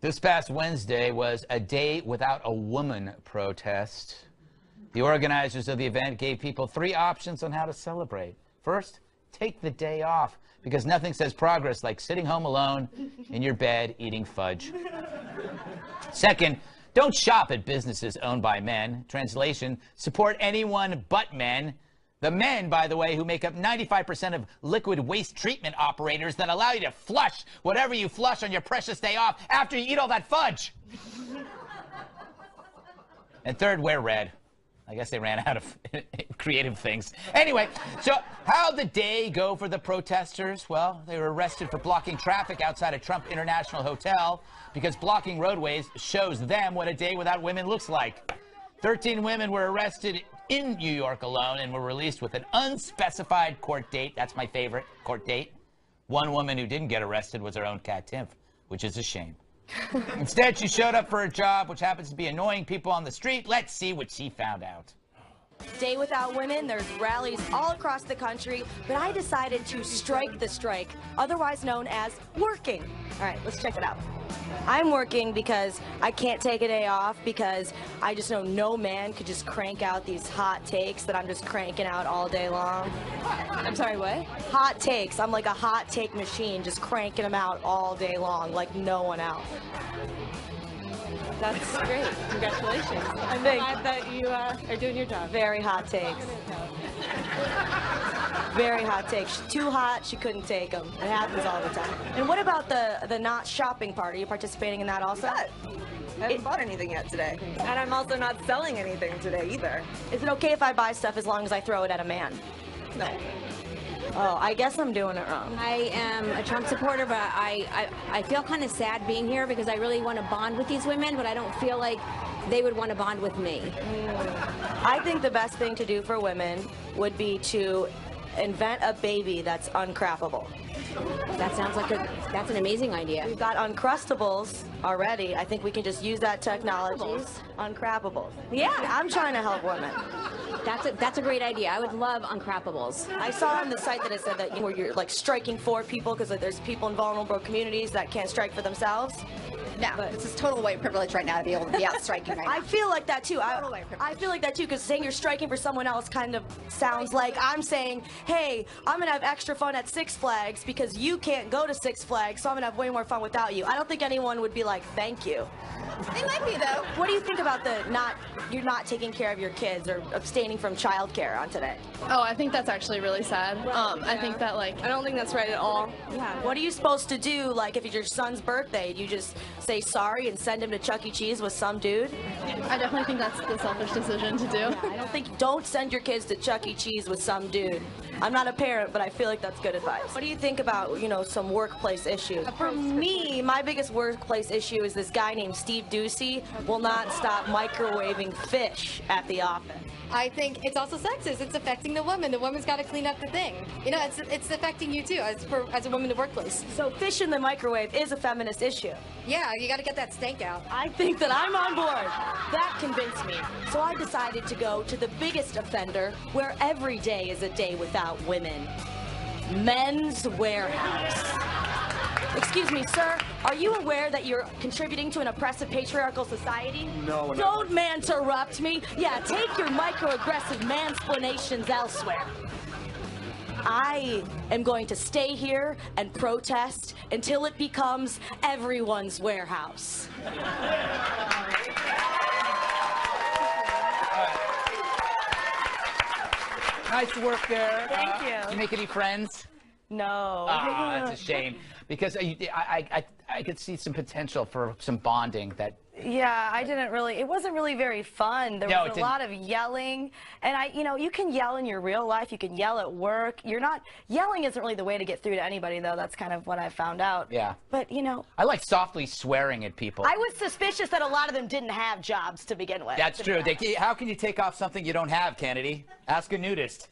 This past Wednesday was a day without a woman protest. The organizers of the event gave people 3 options on how to celebrate. First, take the day off, because nothing says progress like sitting home alone in your bed eating fudge. Second, don't shop at businesses owned by men. Translation, support anyone but men. The men, by the way, who make up 95% of liquid waste treatment operators that allow you to flush whatever you flush on your precious day off after you eat all that fudge. And third, wear red. I guess they ran out of creative things. Anyway, so how'd the day go for the protesters? Well, they were arrested for blocking traffic outside a Trump International Hotel because blocking roadways shows them what a day without women looks like. 13 women were arrested in New York alone and were released with an unspecified court date. That's my favorite, court date. One woman who didn't get arrested was our own Katherine Timpf, which is a shame. Instead, she showed up for a job, which happens to be annoying people on the street. Let's see what she found out. Day without women, there's rallies all across the country, but I decided to strike the strike, otherwise known as working. All right, let's check it out. I'm working because I can't take a day off because I just know no man could just crank out these hot takes that I'm just cranking out all day long. I'm sorry, what? Hot takes. I'm like a hot take machine, just cranking them out all day long like no one else. That's great. Congratulations. I'm glad that you are doing your job. Very hot takes. Very hot takes. Too hot, she couldn't take them. It happens all the time. And what about the not shopping part? Are you participating in that also? I haven't bought anything yet today. And I'm also not selling anything today either. Is it okay if I buy stuff as long as I throw it at a man? No. Oh, I guess I'm doing it wrong. I am a Trump supporter, but I feel kind of sad being here because I really want to bond with these women, but I don't feel like they would want to bond with me. I think the best thing to do for women would be to invent a baby that's uncrappable. That sounds like that's an amazing idea. We've got Uncrustables already. I think we can just use that technology. Uncrappables. Yeah, I'm trying to help women. That's a great idea. I would love Uncrappables. I saw on the site that it said that you're like striking for people because there's people in vulnerable communities that can't strike for themselves. No, this is total white privilege right now to be able to be out striking right now. I feel like that too. I feel like that too because saying you're striking for someone else kind of sounds like I'm saying, hey, I'm going to have extra fun at Six Flags because you can't go to Six Flags, so I'm going to have way more fun without you. I don't think anyone would be like, thank you. They might be, though. What do you think about you're not taking care of your kids or abstaining from childcare on today? Oh, I think that's actually really sad. I think that, I don't think that's right at all. Yeah. What are you supposed to do, like, if it's your son's birthday? Do you just say sorry and send him to Chuck E. Cheese with some dude? I definitely think that's the selfish decision to do. Yeah, don't send your kids to Chuck E. Cheese with some dude. I'm not a parent, but I feel like that's good advice. What do you think about, some workplace issues? For me, my biggest workplace issue is this guy named Steve Ducey will not stop microwaving fish at the office. I think it's also sexist. It's affecting the woman. The woman's got to clean up the thing. It's affecting you too, as a woman in the workplace. So fish in the microwave is a feminist issue. Yeah, you got to get that stank out. I think that I'm on board. That convinced me. So I decided to go to the biggest offender where every day is a day without women. Men's Warehouse. Excuse me, sir. Are you aware that you're contributing to an oppressive patriarchal society? No. Don't man-interrupt me. Yeah, take your microaggressive mansplanations elsewhere. I am going to stay here and protest until it becomes everyone's warehouse. Nice work there. Thank you. Did you make any friends? No. That's a shame. Because I could see some potential for some bonding that. Yeah, it wasn't really very fun. There was a lot of yelling. And you can yell in your real life. You can yell at work. Yelling isn't really the way to get through to anybody, though. That's kind of what I found out. Yeah. But, I like softly swearing at people. I was suspicious that a lot of them didn't have jobs to begin with. That's true. How can you take off something you don't have, Kennedy? Ask a nudist.